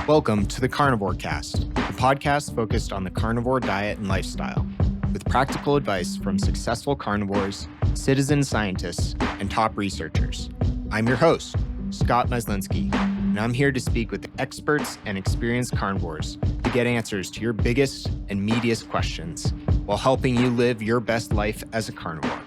Welcome to the Carnivore Cast, a podcast focused on the carnivore diet and lifestyle, with practical advice from successful carnivores, citizen scientists, and top researchers. I'm your host, Scott Myslinski, and I'm here to speak with experts and experienced carnivores to get answers to your biggest and meatiest questions while helping you live your best life as a carnivore.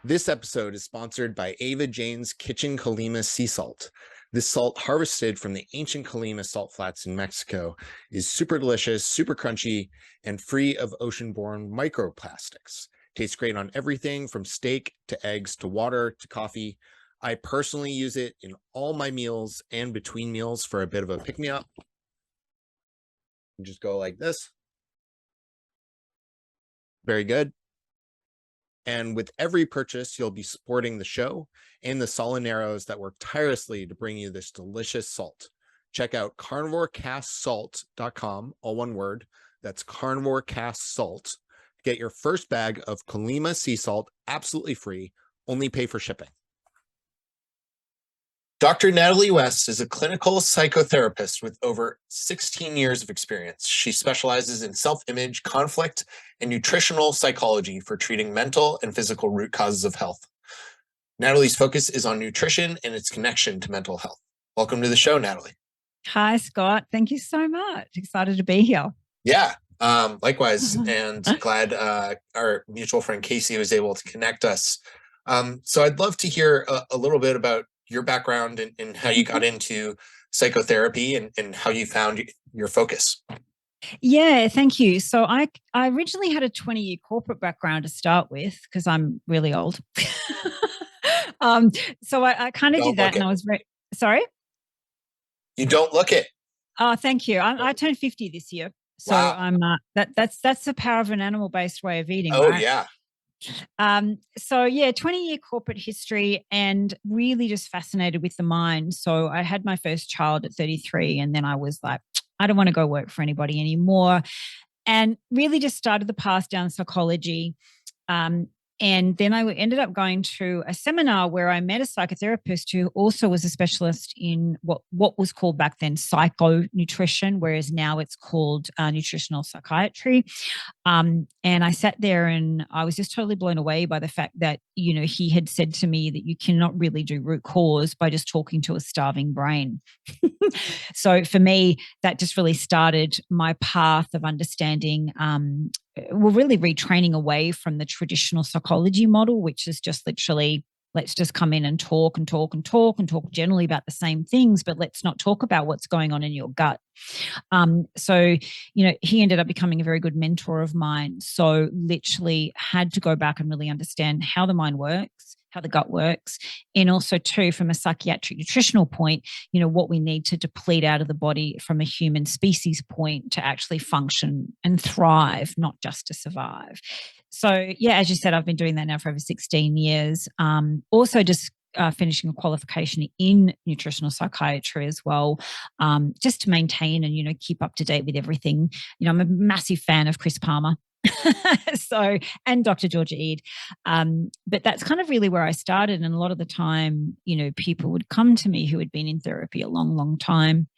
This episode is sponsored by Ava Jane's Kitchen Colima Sea Salt. This salt, harvested from the ancient Colima salt flats in Mexico, is super delicious, super crunchy, and free of ocean-borne microplastics. Tastes great on everything from steak to eggs to water to coffee. I personally use it in all my meals and between meals for a bit of a pick-me-up. Just go like this. Very good. And with every purchase, you'll be supporting the show and the Solineros that work tirelessly to bring you this delicious salt. Check out carnivorecastsalt.com, all one word. That's Carnivore Cast Salt. Get your first bag of Colima sea salt absolutely free. Only pay for shipping. Dr. Natalie West is a clinical psychotherapist with over 16 years of experience. She specializes in self-image, conflict, and nutritional psychology for treating mental and physical root causes of health. Natalie's focus is on nutrition and its connection to mental health. Welcome to the show, Natalie. Hi, Scott. Thank you so much. Excited to be here. Yeah, likewise. And glad our mutual friend Casey was able to connect us. So I'd love to hear a little bit about your background and how you got into psychotherapy and how you found your focus. Yeah, thank you. So I originally had a 20-year corporate background to start with because I'm really old. So I kind of did that and I was very, sorry? You don't look it. Oh, thank you. I turned 50 this year. So wow. I'm that's the power of an animal-based way of eating. Oh, right? Yeah. So yeah, 20-year corporate history and really just fascinated with the mind. So I had my first child at 33 and then I was like, I don't want to go work for anybody anymore. And really just started the path down psychology. And then I ended up going to a seminar where I met a psychotherapist who also was a specialist in what was called back then psychonutrition, whereas now it's called nutritional psychiatry. And I sat there and I was just totally blown away by the fact that, you know, he had said to me that you cannot really do root cause by just talking to a starving brain. So for me, that just really started my path of understanding, really retraining away from the traditional psychology model, which is just literally, let's just come in and talk generally about the same things, but let's not talk about what's going on in your gut. So, you know, he ended up becoming a very good mentor of mine. So literally had to go back and really understand how the mind works, how the gut works, and also too, from a psychiatric nutritional point, you know, what we need to deplete out of the body from a human species point to actually function and thrive, not just to survive. So yeah, as you said, I've been doing that now for over 16 years. Also just finishing a qualification in nutritional psychiatry as well, just to maintain and, you know, keep up to date with everything. You know, I'm a massive fan of Chris Palmer. So, and Dr. Georgia Ede. But that's kind of really where I started. And a lot of the time, you know, people would come to me who had been in therapy a long, long time.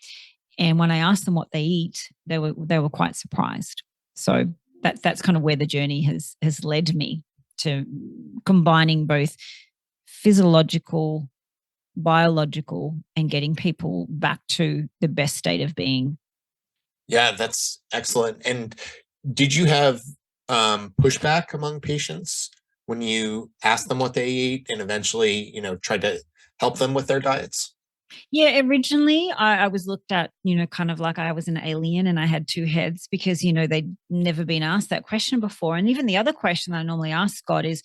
And when I asked them what they eat, they were quite surprised. So that's kind of where the journey has led me to combining both physiological, biological, and getting people back to the best state of being. Yeah, that's excellent. And did you have pushback among patients when you asked them what they eat and eventually, you know, tried to help them with their diets? Yeah, originally I was looked at, you know, kind of like I was an alien and I had two heads because, you know, they'd never been asked that question before. And even the other question that I normally ask Scott is,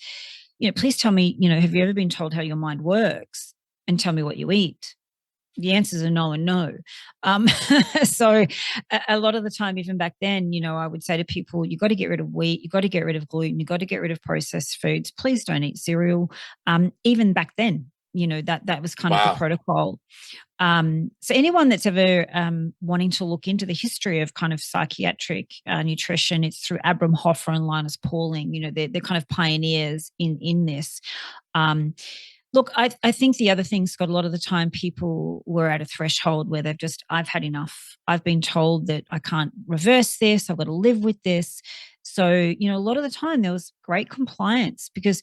you know, please tell me, you know, have you ever been told how your mind works and tell me what you eat? The answers are no and no. So a lot of the time, even back then, you know, I would say to people, you got to get rid of wheat, you got to get rid of gluten, you got to get rid of processed foods. Please don't eat cereal. Even back then, you know, that was kind of the protocol. So anyone that's ever wanting to look into the history of kind of psychiatric nutrition, it's through Abram Hoffer and Linus Pauling. You know, they're kind of pioneers in this. Look, I think the other thing, Scott, a lot of the time people were at a threshold where I've had enough. I've been told that I can't reverse this. I've got to live with this. So, a lot of the time there was great compliance because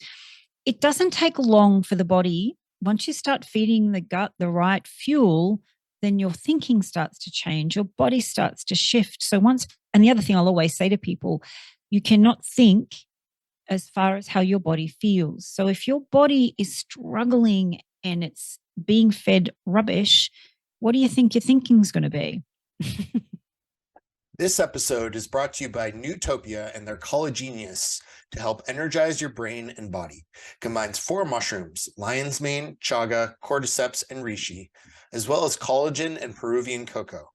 it doesn't take long for the body. Once you start feeding the gut the right fuel, then your thinking starts to change. Your body starts to shift. And the other thing I'll always say to people, you cannot think as far as how your body feels. So if your body is struggling and it's being fed rubbish, what do you think your thinking's going to be? This episode is brought to you by Nootopia and their CollaGenius to help energize your brain and body. Combines 4 mushrooms, lion's mane, chaga, cordyceps, and reishi, as well as collagen and Peruvian cocoa.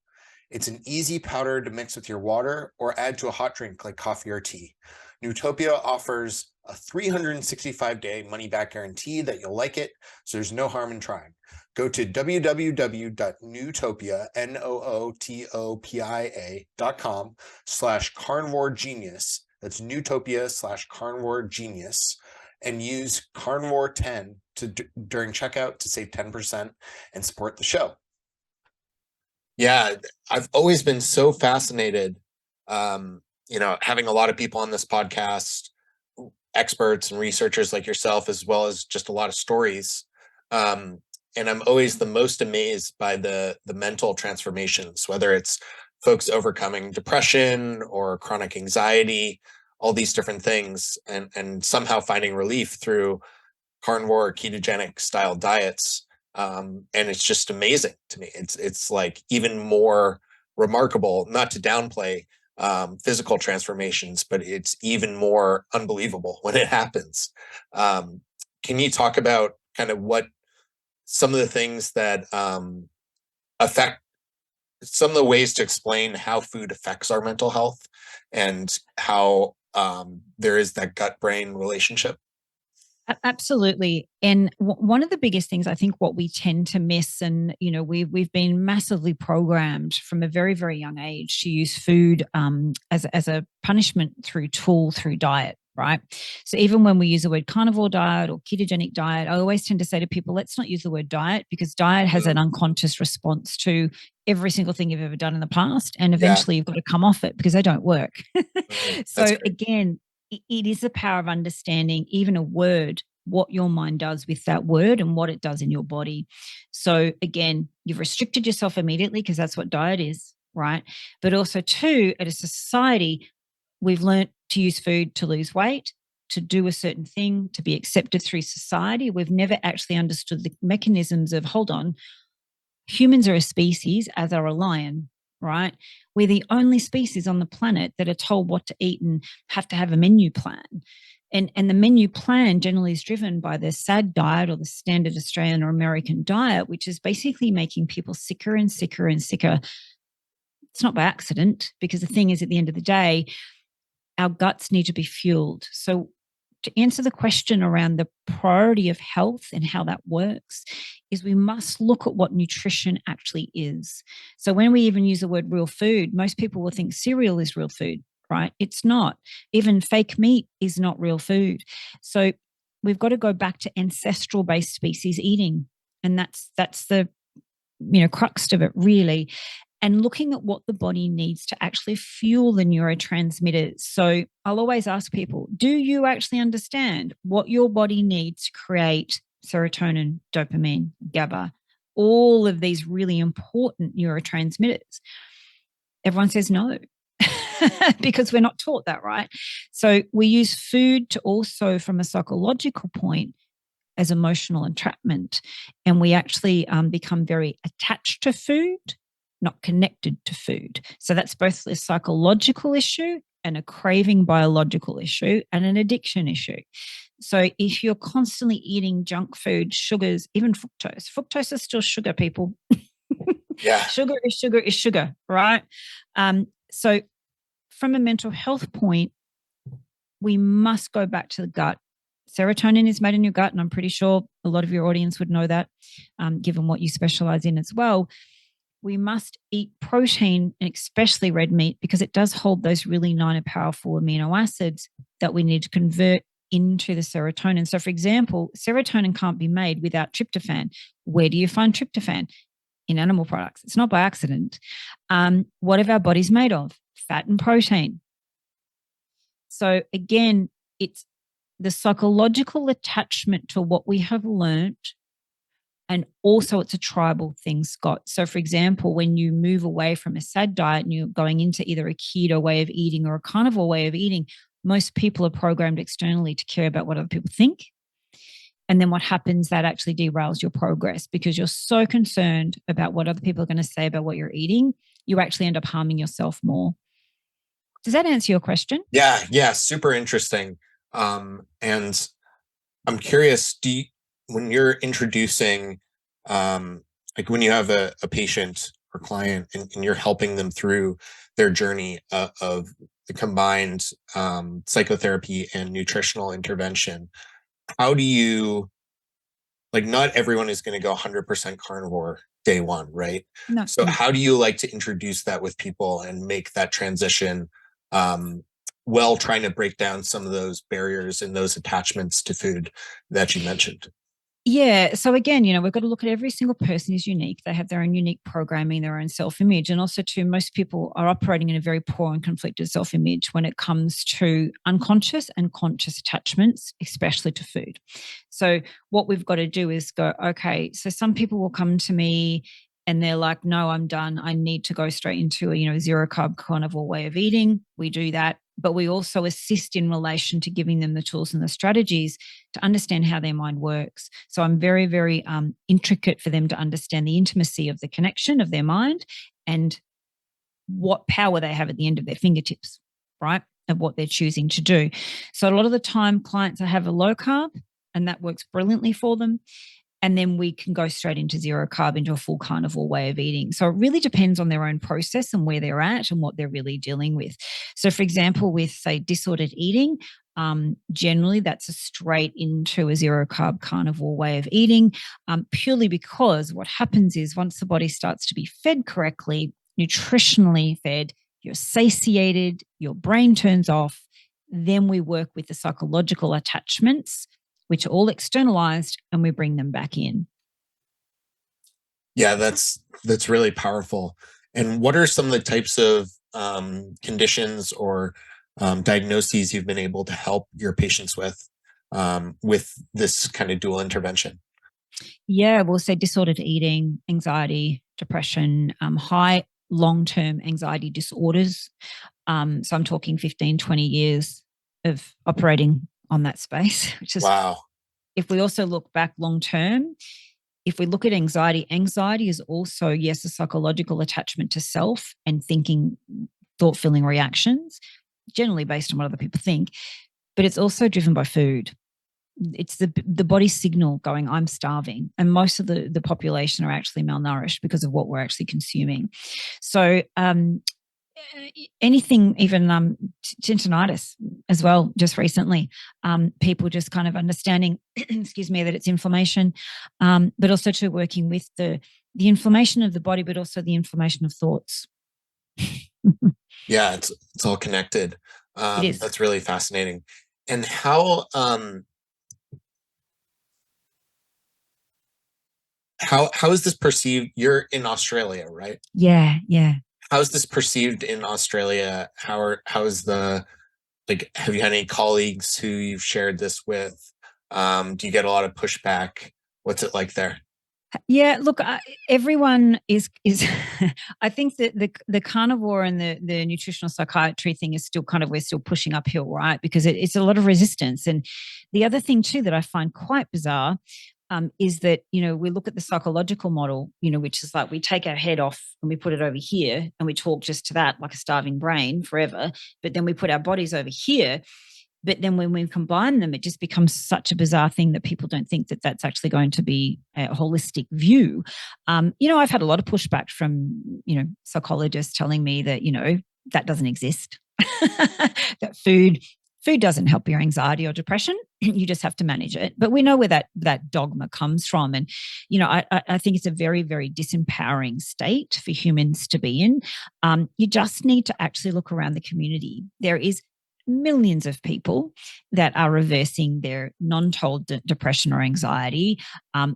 It's an easy powder to mix with your water or add to a hot drink like coffee or tea. Nootopia offers a 365-day money-back guarantee that you'll like it, so there's no harm in trying. Go to www.nootopia, nootopia.com/carnivoregenius. That's Nootopia/carnivoregenius, and use carnivore10 during checkout to save 10% and support the show. Yeah, I've always been so fascinated, having a lot of people on this podcast, experts and researchers like yourself, as well as just a lot of stories. And I'm always the most amazed by the mental transformations, whether it's folks overcoming depression or chronic anxiety, all these different things, and somehow finding relief through carnivore or ketogenic style diets. And it's just amazing to me. It's like even more remarkable, not to downplay physical transformations, but it's even more unbelievable when it happens. Can you talk about kind of what some of the things that affect, some of the ways to explain how food affects our mental health and how there is that gut-brain relationship? Absolutely. And one of the biggest things, I think what we tend to miss, and, we've been massively programmed from a very, very young age to use food as a punishment through diet, right? So even when we use the word carnivore diet or ketogenic diet, I always tend to say to people, let's not use the word diet, because diet has an unconscious response to every single thing you've ever done in the past. And eventually you've got to come off it because they don't work. So again, it is the power of understanding even a word, what your mind does with that word and what it does in your body. So again, you've restricted yourself immediately because that's what diet is, right? But also too, at a society, we've learned to use food to lose weight, to do a certain thing, to be accepted through society. We've never actually understood the mechanisms of, hold on, humans are a species, as are a lion, right? We're the only species on the planet that are told what to eat and have to have a menu plan. And the menu plan generally is driven by the SAD diet, or the standard Australian or American diet, which is basically making people sicker and sicker and sicker. It's not by accident, because the thing is, at the end of the day, our guts need to be fueled. So to answer the question around the priority of health and how that works is we must look at what nutrition actually is. So when we even use the word real food, most people will think cereal is real food, right? It's not. Even fake meat is not real food. So we've got to go back to ancestral-based species eating. And that's the crux of it, really. And looking at what the body needs to actually fuel the neurotransmitters. So I'll always ask people, do you actually understand what your body needs to create serotonin, dopamine, GABA, all of these really important neurotransmitters? Everyone says no, because we're not taught that, right? So we use food to also, from a psychological point, as emotional entrapment. And we actually become very attached to food, not connected to food. So that's both a psychological issue and a craving biological issue and an addiction issue. So if you're constantly eating junk food, sugars, even fructose is still sugar, people. Yeah. Sugar is sugar is sugar, right? So from a mental health point, we must go back to the gut. Serotonin is made in your gut, and I'm pretty sure a lot of your audience would know that, given what you specialize in as well. We must eat protein, and especially red meat, because it does hold those really 9 powerful amino acids that we need to convert into the serotonin. So, for example, serotonin can't be made without tryptophan. Where do you find tryptophan? In animal products. It's not by accident. What have our bodies made of? Fat and protein. So again, it's the psychological attachment to what we have learnt, and also it's a tribal thing, Scott. So for example, when you move away from a SAD diet and you're going into either a keto way of eating or a carnivore way of eating, most people are programmed externally to care about what other people think. And then what happens, that actually derails your progress because you're so concerned about what other people are going to say about what you're eating, you actually end up harming yourself more. Does that answer your question? Yeah, super interesting. And I'm curious, when you're introducing, like when you have a patient or client and you're helping them through their journey of the combined psychotherapy and nutritional intervention, how do you, like, not everyone is going to go 100% carnivore day one, right? No. So how do you like to introduce that with people and make that transition while trying to break down some of those barriers and those attachments to food that you mentioned? Yeah. So again, we've got to look at every single person is unique. They have their own unique programming, their own self-image. And also too, most people are operating in a very poor and conflicted self-image when it comes to unconscious and conscious attachments, especially to food. So what we've got to do is go, okay, so some people will come to me and they're like, no, I'm done. I need to go straight into a, zero carb carnivore way of eating. We do that. But we also assist in relation to giving them the tools and the strategies to understand how their mind works. So I'm very, very intricate for them to understand the intimacy of the connection of their mind and what power they have at the end of their fingertips, right? Of what they're choosing to do. So a lot of the time clients, I have a low carb and that works brilliantly for them. And then we can go straight into zero carb, into a full carnivore way of eating. So it really depends on their own process and where they're at and what they're really dealing with. So for example, with say disordered eating, generally that's a straight into a zero carb carnivore way of eating, purely because what happens is once the body starts to be fed correctly, nutritionally fed, you're satiated, your brain turns off, then we work with the psychological attachments, which are all externalized, and we bring them back in. Yeah, that's really powerful. And what are some of the types of conditions or diagnoses you've been able to help your patients with this kind of dual intervention? Yeah, we'll say disordered eating, anxiety, depression, high long-term anxiety disorders. So I'm talking 15, 20 years of operating on that space, which is wow. If we also look back long term, if we look at anxiety is also, yes, a psychological attachment to self and thinking, thought-filling reactions, generally based on what other people think, but it's also driven by food. It's the body's signal going, I'm starving. And most of the population are actually malnourished because of what we're actually consuming. So anything, even tinnitus as well, just recently, people just kind of understanding, excuse me, that it's inflammation, but also to working with the inflammation of the body, but also the inflammation of thoughts. Yeah, it's all connected. It is. That's really fascinating. And how is this perceived? You're in Australia, right? Yeah. How is this perceived in Australia? How is have you had any colleagues who you've shared this with? Do you get a lot of pushback? What's it like there? Yeah, look, everyone is. I think that the carnivore and the nutritional psychiatry thing is still we're still pushing uphill, right? Because it's a lot of resistance. And the other thing too that I find quite bizarre is that, we look at the psychological model, which is like we take our head off and we put it over here and we talk just to that like a starving brain forever. But then we put our bodies over here. But then when we combine them, it just becomes such a bizarre thing that people don't think that that's actually going to be a holistic view. I've had a lot of pushback from, psychologists telling me that, that doesn't exist, that food doesn't help your anxiety or depression. You just have to manage it. But we know where that dogma comes from. And, I think it's a very, very disempowering state for humans to be in. You just need to actually look around the community. There is millions of people that are reversing their non-told depression or anxiety,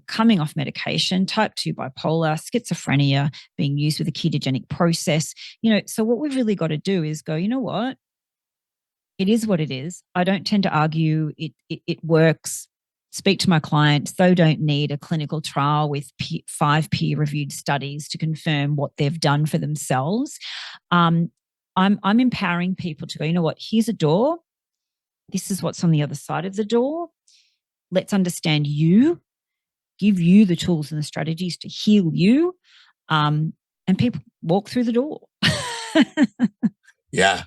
coming off medication, type 2 bipolar, schizophrenia, being used with a ketogenic process. So what we've really got to do is go, you know what? It is what it is. I don't tend to argue. It works. Speak to my clients. They don't need a clinical trial with 5 peer-reviewed studies to confirm what they've done for themselves. I'm empowering people to go, you know what, here's a door. This is what's on the other side of the door. Let's understand you, give you the tools and the strategies to heal you. And people walk through the door. Yeah.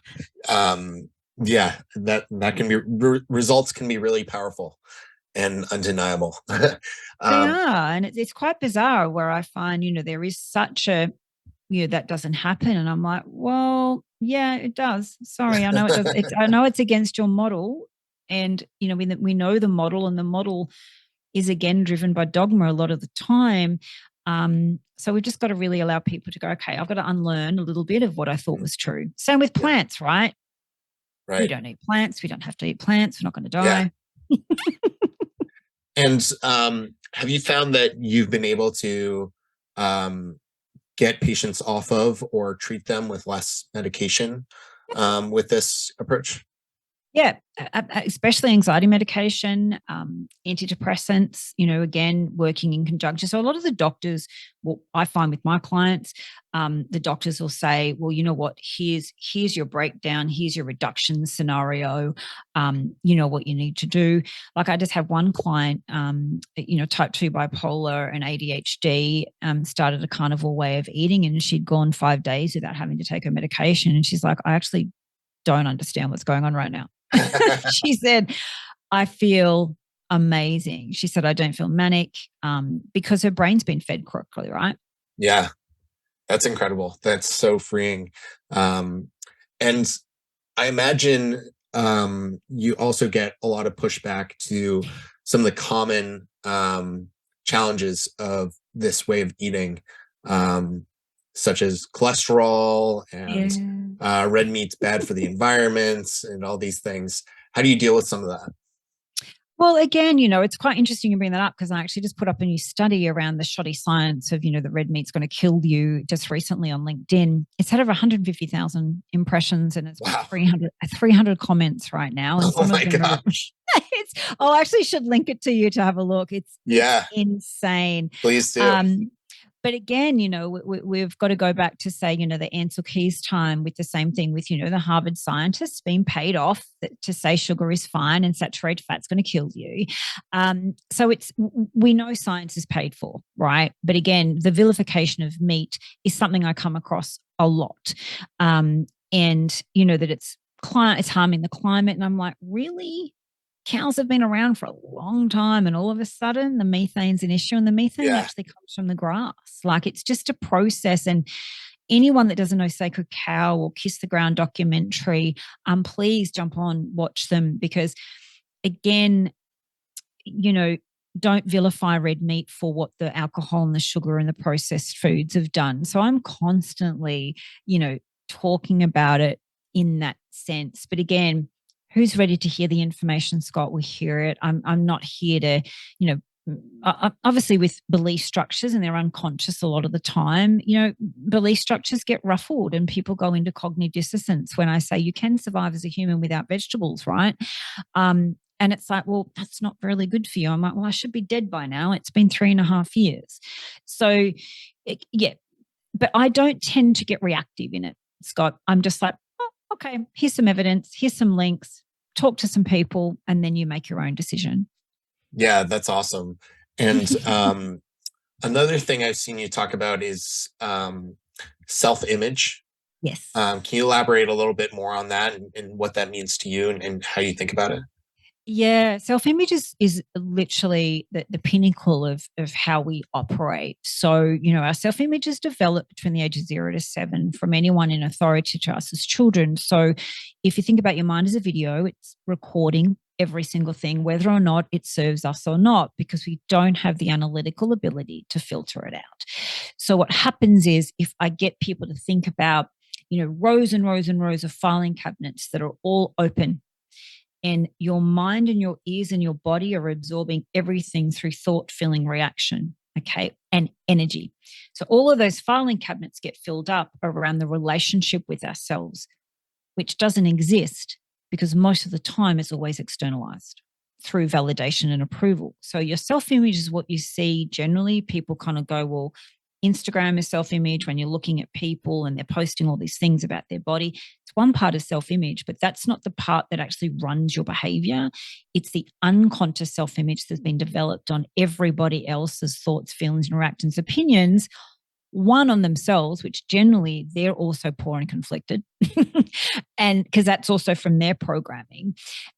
That can be, results can be really powerful and undeniable. They are. And it's quite bizarre where I find, there is such a, that doesn't happen. And I'm like, well, yeah, it does. Sorry, I know it does. I know it's against your model. And, we know the model, and the model is again driven by dogma a lot of the time. So we've just got to really allow people to go, okay, I've got to unlearn a little bit of what I thought was true. Same with plants, right? Right. We don't eat plants. We don't have to eat plants. We're not going to die. Yeah. And have you found that you've been able to get patients off of or treat them with less medication with this approach? Yeah, especially anxiety medication, antidepressants, again, working in conjunction. So a lot of the doctors, well, I find with my clients, the doctors will say, well, you know what, here's your breakdown, here's your reduction scenario, you know what you need to do. Like I just have one client, type 2 bipolar and ADHD, started a carnivore way of eating, and she'd gone 5 days without having to take her medication. And she's like, I actually don't understand what's going on right now. She said, I feel amazing. She said, I don't feel manic, because her brain's been fed correctly, right? Yeah, that's incredible. That's so freeing. And I imagine you also get a lot of pushback to some of the common challenges of this way of eating, such as cholesterol and red meat's bad for the environment and all these things. How do you deal with some of that? Well, again, it's quite interesting you bring that up, because I actually just put up a new study around the shoddy science of, the red meat's going to kill you just recently on LinkedIn. It's had over 150,000 impressions, and it's got 300 comments right now. And oh my gosh. I actually should link it to you to have a look. It's insane. Please do. But again, we've got to go back to say, the Ansel Keys time with the same thing with, the Harvard scientists being paid off to say sugar is fine and saturated fat's going to kill you. So we know science is paid for, right? But again, the vilification of meat is something I come across a lot. And, that it's harming the climate. And I'm like, really? Cows have been around for a long time, and all of a sudden the methane's an issue, and the methane actually comes from the grass. Like, it's just a process. And anyone that doesn't know Sacred Cow or Kiss the Ground documentary, please jump on, watch them, because again, don't vilify red meat for what the alcohol and the sugar and the processed foods have done. So I'm constantly, talking about it in that sense. But again, who's ready to hear the information, Scott, will hear it. I'm not here to, obviously with belief structures, and they're unconscious a lot of the time, belief structures get ruffled and people go into cognitive dissonance when I say you can survive as a human without vegetables, right? And it's like, well, that's not really good for you. I'm like, well, I should be dead by now. It's been 3.5 years. So, but I don't tend to get reactive in it, Scott. I'm just like, okay, here's some evidence, here's some links, talk to some people, and then you make your own decision. Yeah, that's awesome. And another thing I've seen you talk about is self-image. Yes. Can you elaborate a little bit more on that and what that means to you and how you think about it? Yeah, self-image is literally the pinnacle of how we operate. So, our self-image is developed between the ages of 0 to 7 from anyone in authority to us as children. So if you think about your mind as a video, it's recording every single thing, whether or not it serves us or not, because we don't have the analytical ability to filter it out. So what happens is, if I get people to think about, rows and rows and rows of filing cabinets that are all open. And your mind and your ears and your body are absorbing everything through thought, feeling, reaction, okay, and energy. So all of those filing cabinets get filled up around the relationship with ourselves, which doesn't exist because most of the time it's always externalized through validation and approval. So your self-image is what you see generally. People kind of go, well, Instagram is self-image when you're looking at people and they're posting all these things about their body. It's one part of self-image, but that's not the part that actually runs your behavior. It's the unconscious self-image that's been developed on everybody else's thoughts, feelings, and reactions, opinions, one on themselves, which generally they're also poor and conflicted. And because that's also from their programming.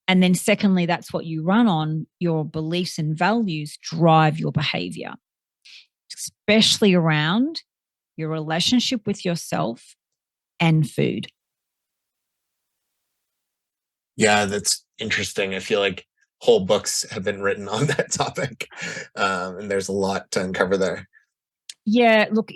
And then secondly, that's what you run on. Your beliefs and values drive your behavior, especially around your relationship with yourself and food. Yeah, that's interesting. I feel like whole books have been written on that topic. And there's a lot to uncover there. Yeah, look,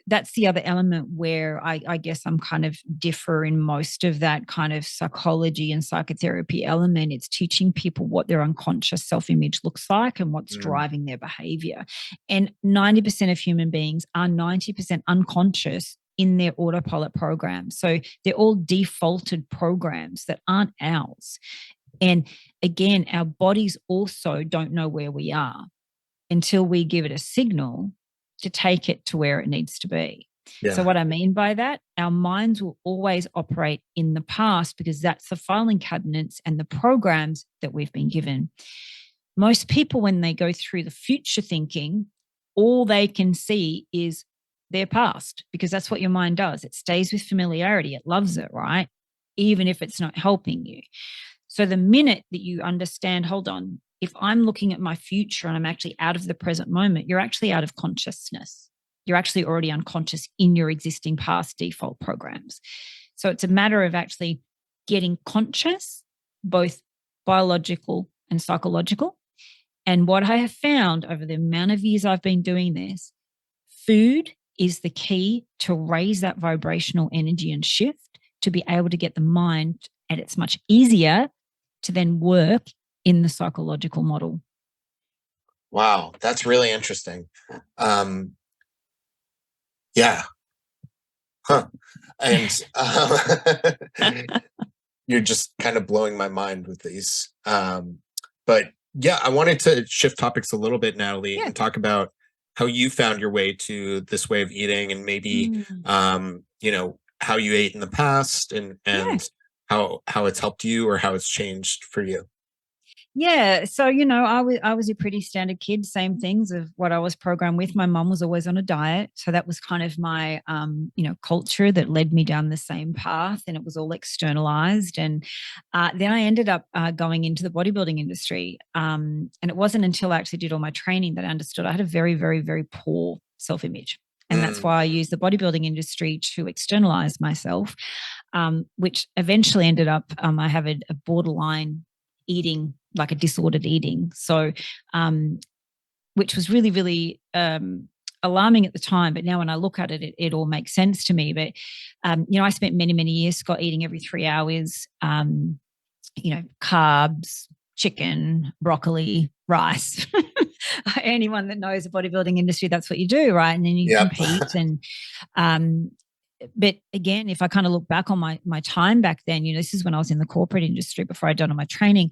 that's the other element where I guess I'm kind of differ in most of that kind of psychology and psychotherapy element. It's teaching people what their unconscious self-image looks like and what's driving their behavior. And 90% of human beings are 90% unconscious in their autopilot programs. So they're all defaulted programs that aren't ours. And again, our bodies also don't know where we are until we give it a signal to take it to where it needs to be. Yeah. So what I mean by that, our minds will always operate in the past because that's the filing cabinets and the programs that we've been given. Most people, when they go through the future thinking, all they can see is their past because that's what your mind does. It stays with familiarity. It loves it, right? Even if it's not helping you. So the minute that you understand, hold on, if I'm looking at my future and I'm actually out of the present moment, you're actually out of consciousness. You're actually already unconscious in your existing past default programs. So it's a matter of actually getting conscious, both biological and psychological. And what I have found over the amount of years I've been doing this, food is the key to raise that vibrational energy and shift to be able to get the mind, and it's much easier to then work in the psychological model. Wow, that's really interesting. Yeah. Huh. And you're just kind of blowing my mind with these. But yeah, I wanted to shift topics a little bit, Natalie, and talk about how you found your way to this way of eating and maybe, how you ate in the past and how it's helped you or how it's changed for you. Yeah. So, I was a pretty standard kid, same things of what I was programmed with. My mum was always on a diet. So that was kind of my, culture that led me down the same path, and it was all externalized. And then I ended up going into the bodybuilding industry. And it wasn't until I actually did all my training that I understood I had a very, very, very poor self-image. And that's why I used the bodybuilding industry to externalize myself, which eventually ended up, I have a borderline eating, like a disordered eating. So, which was really, really alarming at the time. But now when I look at it, it all makes sense to me. But, I spent many, many years, Scott, eating every 3 hours, carbs, chicken, broccoli, rice. Anyone that knows the bodybuilding industry, that's what you do, right? And then you compete. And but again, if I kind of look back on my time back then, this is when I was in the corporate industry before I'd done all my training,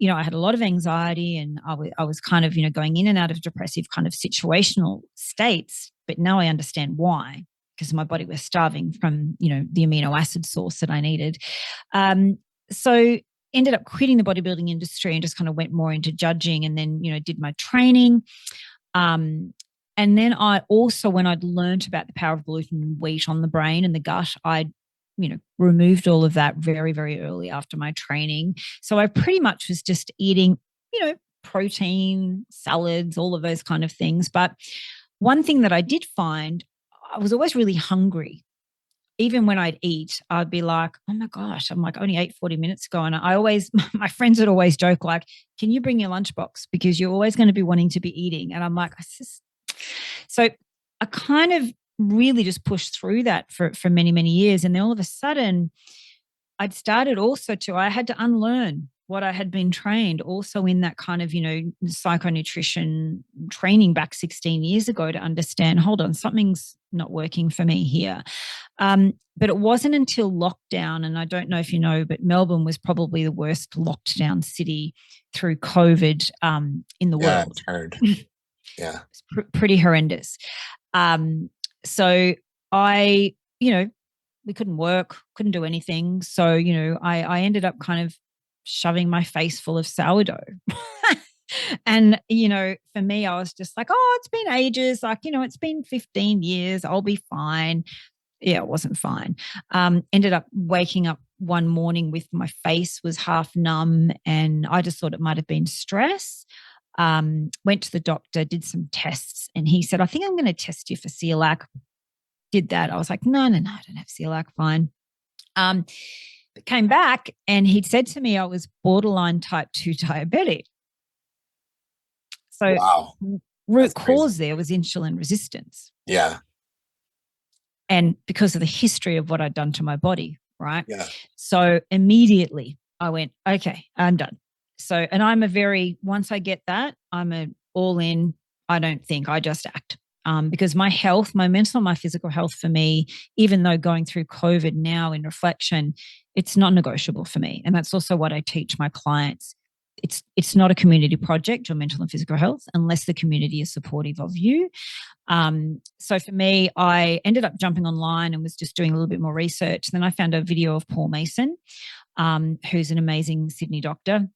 I had a lot of anxiety and I was kind of, going in and out of depressive kind of situational states. But now I understand why, because my body was starving from, the amino acid source that I needed. So ended up quitting the bodybuilding industry and just kind of went more into judging, and then, did my training. And then I also, when I'd learned about the power of gluten and wheat on the brain and the gut, I, removed all of that very, very early after my training. So I pretty much was just eating, protein, salads, all of those kind of things. But one thing that I did find, I was always really hungry. Even when I'd eat, I'd be like, oh my gosh, I'm like, only ate 40 minutes ago. And my friends would always joke like, can you bring your lunchbox? Because you're always going to be wanting to be eating. And I'm like, so I kind of really just pushed through that for many, many years. And then all of a sudden, I'd started also I had to unlearn what I had been trained also in that kind of, psychonutrition training back 16 years ago to understand, hold on, something's not working for me here. But it wasn't until lockdown, and I don't know if you know, but Melbourne was probably the worst locked down city through COVID in the world. I've heard. Yeah. It's pretty horrendous. So I, we couldn't work, couldn't do anything. So, I ended up kind of shoving my face full of sourdough. And, for me, I was just like, oh, it's been ages. Like, it's been 15 years. I'll be fine. Yeah, it wasn't fine. Ended up waking up one morning with my face was half numb, and I just thought it might have been stress. Went to the doctor, did some tests, and he said, I think I'm going to test you for celiac. Did that. I was like, no, I don't have celiac, fine. But came back and he'd said to me I was borderline type 2 diabetic. So wow. Root cause there was insulin resistance. Yeah. And because of the history of what I'd done to my body, right? Yeah. So immediately I went, okay, I'm done. So, and once I get that, I'm all in. I don't think, I just act. Because my health, my mental, my physical health for me, even though going through COVID now in reflection, it's not negotiable for me. And that's also what I teach my clients. It's not a community project, your mental and physical health, unless the community is supportive of you. So for me, I ended up jumping online and was just doing a little bit more research. Then I found a video of Paul Mason, who's an amazing Sydney doctor.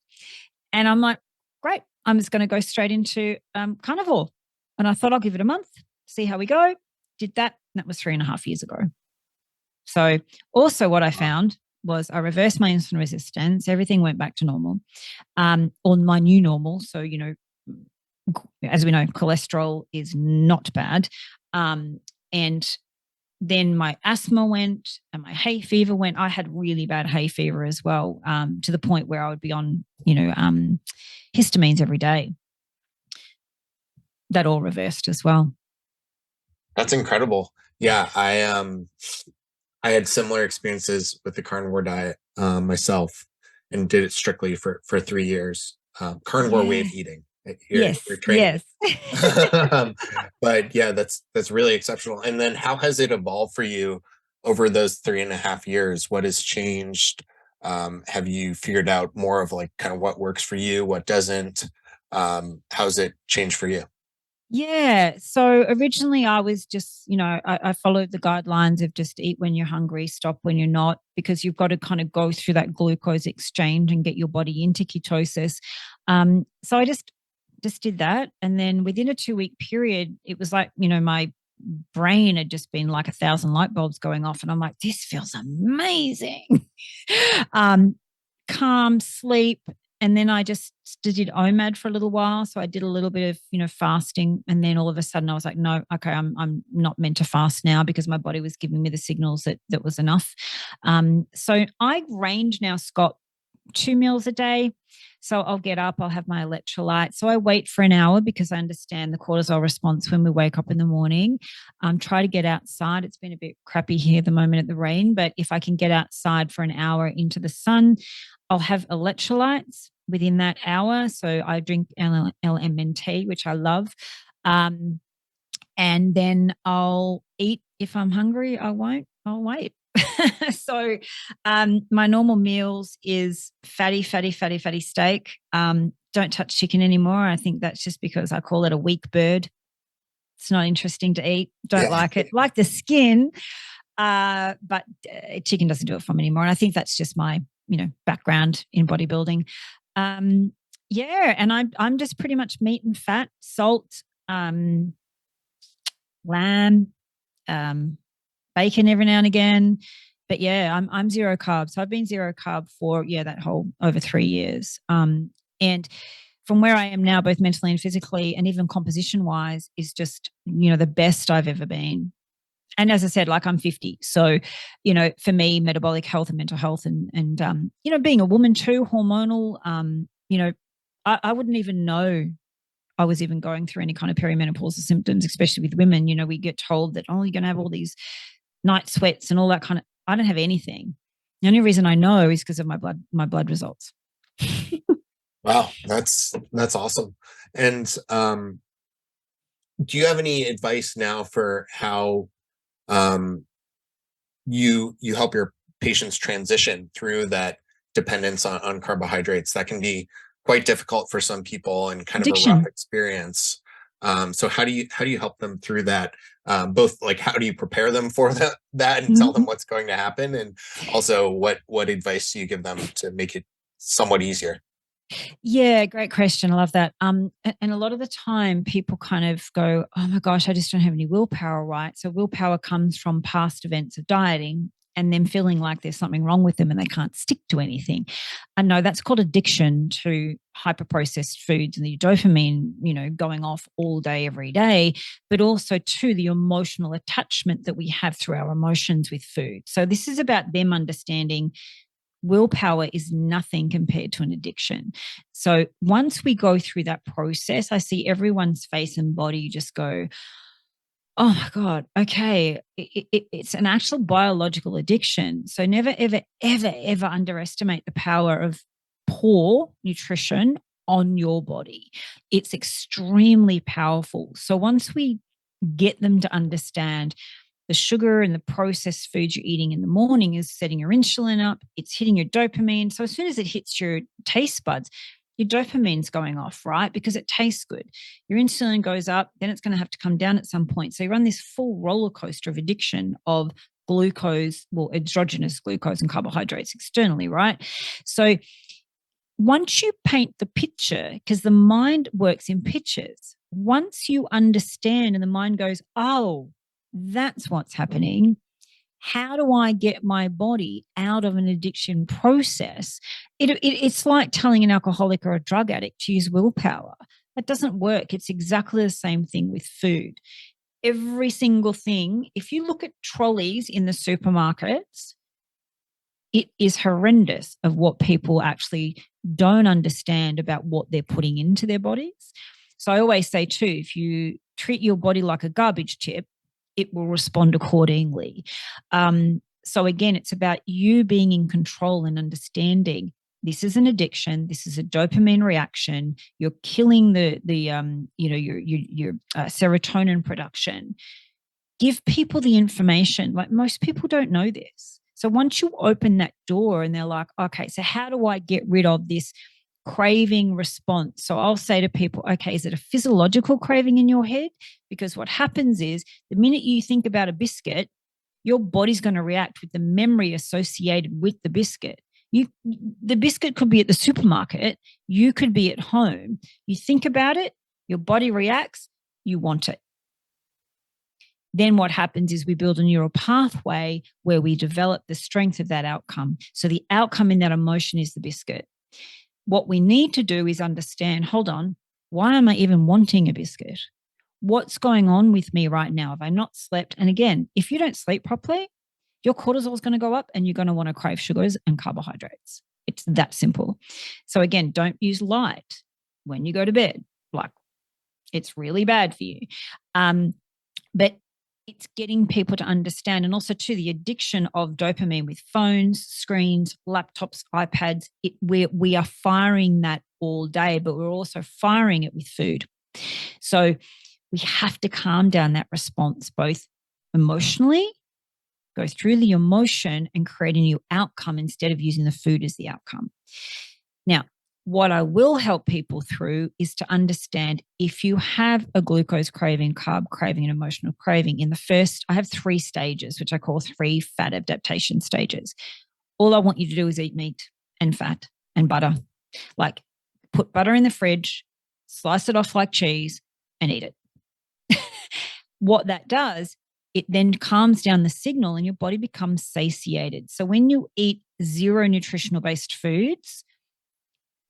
And I'm like, great, I'm just going to go straight into carnivore. And I thought I'll give it a month, see how we go. Did that. And that was 3.5 years ago. So also what I found was I reversed my insulin resistance. Everything went back to normal, or my new normal. So, as we know, cholesterol is not bad. And then my asthma went and my hay fever went. I had really bad hay fever as well, to the point where I would be on, histamines every day. That all reversed as well. That's incredible. Yeah, I had similar experiences with the carnivore diet myself, and did it strictly for 3 years. Carnivore way of eating. You're training. Yes. But yeah, that's really exceptional. And then how has it evolved for you over those 3.5 years? What has changed? Have you figured out more of like kind of what works for you, what doesn't? How's it changed for you? Yeah. So originally I was just, I followed the guidelines of just eat when you're hungry, stop when you're not, because you've got to kind of go through that glucose exchange and get your body into ketosis. So I just did that. And then within a 2-week period, it was like, my brain had just been like 1,000 light bulbs going off. And I'm like, this feels amazing. Calm, sleep. And then I just did OMAD for a little while. So I did a little bit of, fasting. And then all of a sudden I was like, no, okay, I'm not meant to fast now, because my body was giving me the signals that was enough. So I range now, Scott, 2 meals a day. So I'll get up, I'll have my electrolytes. So I wait for an hour because I understand the cortisol response when we wake up in the morning. Try to get outside. It's been a bit crappy here at the moment at the rain, but if I can get outside for an hour into the sun, I'll have electrolytes within that hour. So I drink LMNT, which I love. And then I'll eat. If I'm hungry, I won't. I'll wait. So my normal meals is fatty steak. Don't touch chicken anymore. I think that's just because I call it a weak bird. It's not interesting to eat. Don't like it. Like the skin, but chicken doesn't do it for me anymore. And I think that's just my background in bodybuilding. And I'm just pretty much meat and fat, salt, lamb, bacon every now and again. But yeah, I'm zero carb. So I've been zero carb for that whole over 3 years. And from where I am now, both mentally and physically, and even composition wise, is just the best I've ever been. And as I said, like I'm 50. So, for me, metabolic health and mental health and being a woman too, hormonal, I wouldn't even know I was even going through any kind of perimenopausal symptoms, especially with women. You know, we get told that, oh, you're going to have all these night sweats and all that kind of. I don't have anything. The only reason I know is because of my blood results. Wow, that's awesome. And do you have any advice now for how you help your patients transition through that dependence on carbohydrates? That can be quite difficult for some people and kind Addiction. of a rough experience. So how do you help them through that? Both like how do you prepare them for that and tell them what's going to happen, and also what advice do you give them to make it somewhat easier? Yeah, great question. I love that. And a lot of the time people kind of go, oh my gosh, I just don't have any willpower, right? So willpower comes from past events of dieting and them feeling like there's something wrong with them and they can't stick to anything. And no, that's called addiction to hyper-processed foods and the dopamine, you know, going off all day, every day, but also to the emotional attachment that we have through our emotions with food. So this is about them understanding willpower is nothing compared to an addiction. So once we go through that process, I see everyone's face and body just go, oh my God, okay, it's an actual biological addiction. So never, ever, ever, ever underestimate the power of poor nutrition on your body. It's extremely powerful. So once we get them to understand the sugar and the processed foods you're eating in the morning is setting your insulin up. It's hitting your dopamine. So as soon as it hits your taste buds, your dopamine's going off, right? Because it tastes good. Your insulin goes up, then it's going to have to come down at some point. So you run this full roller coaster of addiction of glucose, well, exogenous glucose and carbohydrates externally, right? So once you paint the picture, because the mind works in pictures, once you understand and the mind goes, oh, that's what's happening. How do I get my body out of an addiction process? It's like telling an alcoholic or a drug addict to use willpower. That doesn't work. It's exactly the same thing with food. Every single thing, if you look at trolleys in the supermarkets, it is horrendous of what people actually don't understand about what they're putting into their bodies. So I always say too, if you treat your body like a garbage tip, it will respond accordingly. So again, it's about you being in control and understanding this is an addiction. This is a dopamine reaction. You're killing your serotonin production. Give people the information. Like most people don't know this. So once you open that door and they're like, okay, so how do I get rid of this craving response? So I'll say to people, okay, is it a physiological craving in your head? Because what happens is the minute you think about a biscuit, your body's going to react with the memory associated with the biscuit. The biscuit could be at the supermarket. You could be at home. You think about it, your body reacts, you want it. Then what happens is we build a neural pathway where we develop the strength of that outcome. So the outcome in that emotion is the biscuit. What we need to do is understand, hold on, why am I even wanting a biscuit? What's going on with me right now? Have I not slept? And again, if you don't sleep properly, your cortisol is going to go up and you're going to want to crave sugars and carbohydrates. It's that simple. So again, don't use light when you go to bed. Like, it's really bad for you. But it's getting people to understand, and also to the addiction of dopamine with phones, screens, laptops, iPads. We are firing that all day, but we're also firing it with food. So we have to calm down that response, both emotionally, go through the emotion and create a new outcome instead of using the food as the outcome. Now, what I will help people through is to understand if you have a glucose craving, carb craving, and emotional craving, I have 3 stages, which I call 3 fat adaptation stages. All I want you to do is eat meat and fat and butter. Like, put butter in the fridge, slice it off like cheese, and eat it. What that does, it then calms down the signal and your body becomes satiated. So when you eat zero nutritional based foods,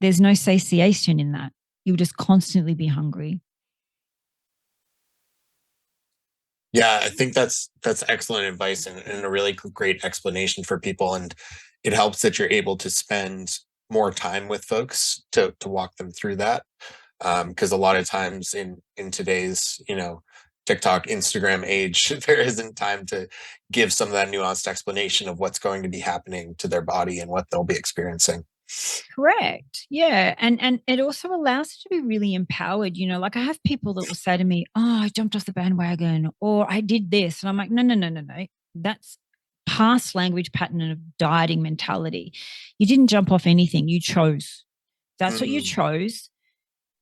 there's no satiation in that. You'll just constantly be hungry. Yeah, I think that's excellent advice and a really great explanation for people. And it helps that you're able to spend more time with folks to walk them through that. Because a lot of times in today's, TikTok, Instagram age, there isn't time to give some of that nuanced explanation of what's going to be happening to their body and what they'll be experiencing. Correct. Yeah. And it also allows you to be really empowered. Like I have people that will say to me, oh, I jumped off the bandwagon, or I did this. And I'm like, no. That's past language pattern of dieting mentality. You didn't jump off anything. You chose. That's what you chose.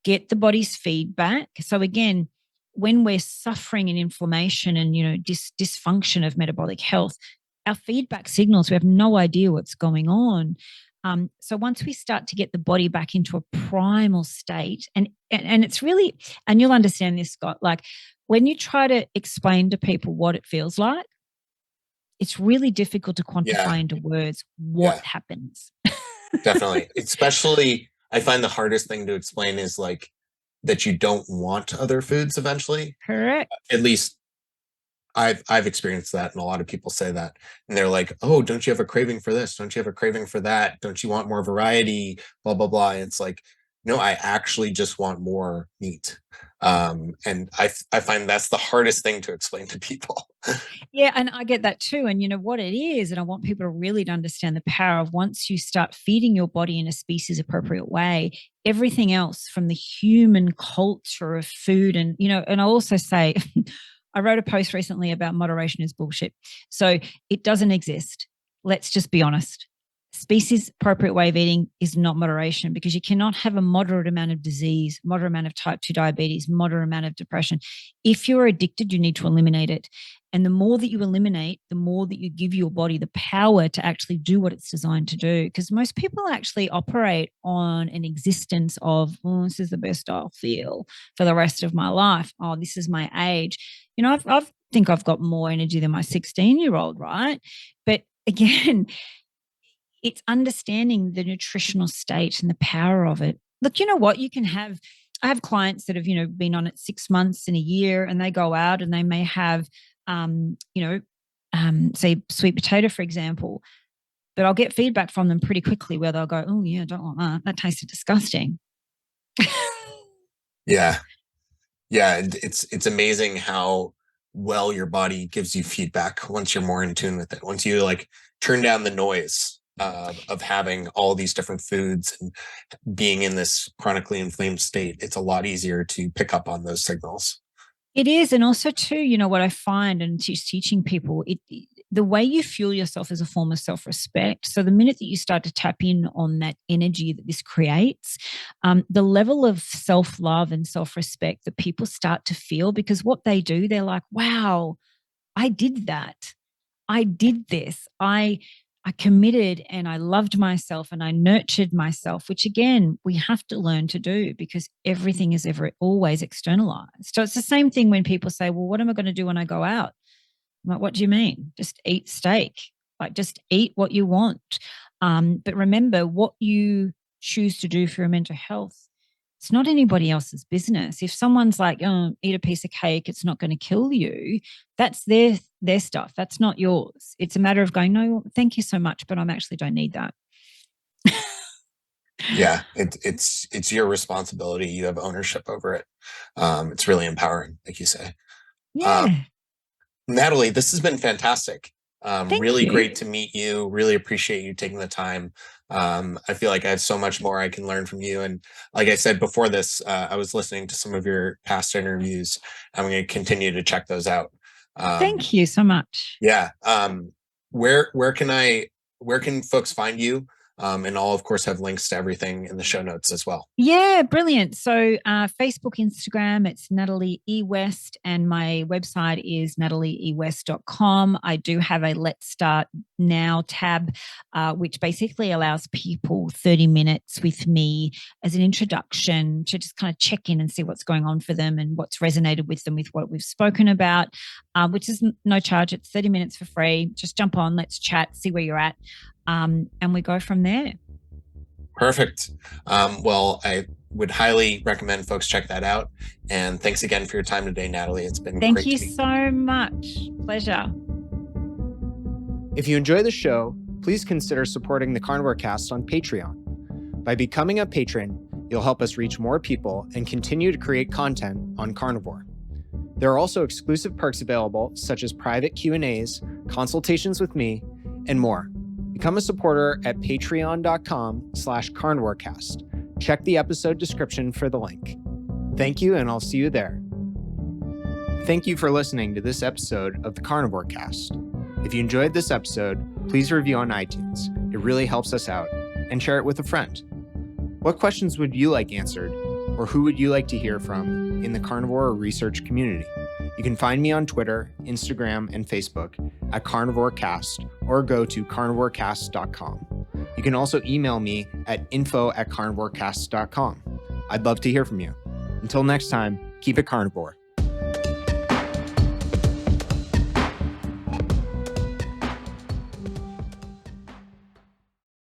Get the body's feedback. So again, when we're suffering in inflammation and, dysfunction of metabolic health, our feedback signals, we have no idea what's going on. So once we start to get the body back into a primal state, and it's really, and you'll understand this, Scott, like when you try to explain to people what it feels like, it's really difficult to quantify into words what happens. Definitely. Especially, I find the hardest thing to explain is like that you don't want other foods eventually. Correct. At least I've experienced that, and a lot of people say that, and they're like, "Oh, don't you have a craving for this? Don't you have a craving for that? Don't you want more variety? Blah blah blah." And it's like, no, I actually just want more meat. And I find that's the hardest thing to explain to people. Yeah, and I get that too. And you know what it is, and I want people to really to understand the power of once you start feeding your body in a species appropriate way, everything else from the human culture of food, and and I also say. I wrote a post recently about moderation is bullshit. So it doesn't exist. Let's just be honest. Species appropriate way of eating is not moderation, because you cannot have a moderate amount of disease, moderate amount of type 2 diabetes, moderate amount of depression. If you're addicted, you need to eliminate it. And the more that you eliminate, the more that you give your body the power to actually do what it's designed to do. Because most people actually operate on an existence of, oh, this is the best I'll feel for the rest of my life. Oh, this is my age. I think I've got more energy than my 16-year-old, right? But again, it's understanding the nutritional state and the power of it. Look, you know what? I have clients that have, been on it 6 months and a year, and they go out and they may have, say sweet potato, for example, but I'll get feedback from them pretty quickly where they'll go, oh yeah, I don't want that. That tasted disgusting. Yeah. It's amazing how well your body gives you feedback once you're more in tune with it. Once you like turn down the noise of having all these different foods and being in this chronically inflamed state, it's a lot easier to pick up on those signals. It is. And also too, what I find and teaching people, the way you fuel yourself is a form of self-respect. So the minute that you start to tap in on that energy that this creates, the level of self-love and self-respect that people start to feel, because what they do, they're like, wow, I did that. I did this. I committed and I loved myself and I nurtured myself, which again, we have to learn to do because everything is always externalized. So it's the same thing when people say, well, what am I going to do when I go out? I'm like, what do you mean? Just eat steak. Like just eat what you want. But remember, what you choose to do for your mental health, it's not anybody else's business. If someone's like, oh, eat a piece of cake, it's not going to kill you. That's their stuff. That's not yours. It's a matter of going, no, thank you so much, but I actually don't need that. Yeah, it's your responsibility. You have ownership over it. It's really empowering, like you say. Yeah. Natalie, this has been fantastic. Really you. Great to meet you. Really appreciate you taking the time. I feel like I have so much more I can learn from you. And like I said before this, I was listening to some of your past interviews. I'm going to continue to check those out. Thank you so much. Yeah. Where can folks find you? And I'll, of course, have links to everything in the show notes as well. Yeah, brilliant. So Facebook, Instagram, it's Natalie E West, and my website is nataliewest.com. I do have a Let's Start Now tab, which basically allows people 30 minutes with me as an introduction to just kind of check in and see what's going on for them and what's resonated with them with what we've spoken about, which is no charge. It's 30 minutes for free. Just jump on, let's chat, see where you're at. And we go from there. Perfect. Well, I would highly recommend folks check that out. And thanks again for your time today, Natalie. It's been great. Thank you so much. Pleasure. If you enjoy the show, please consider supporting the Carnivore Cast on Patreon. By becoming a patron, You'll help us reach more people and continue to create content on Carnivore. There are also exclusive perks available, such as private Q&As, consultations with me, and more. Become a supporter at patreon.com/carnivorecast. Check the episode description for the link. Thank you, and I'll see you there. Thank you for listening to this episode of the Carnivore Cast. If you enjoyed this episode, please review on iTunes. It really helps us out, and share it with a friend. What questions would you like answered, or who would you like to hear from in the carnivore research community? You can find me on Twitter, Instagram, and Facebook at Carnivore Cast, or go to carnivorecast.com. You can also email me at info@carnivorecast.com. I'd love to hear from you. Until next time, keep it carnivore.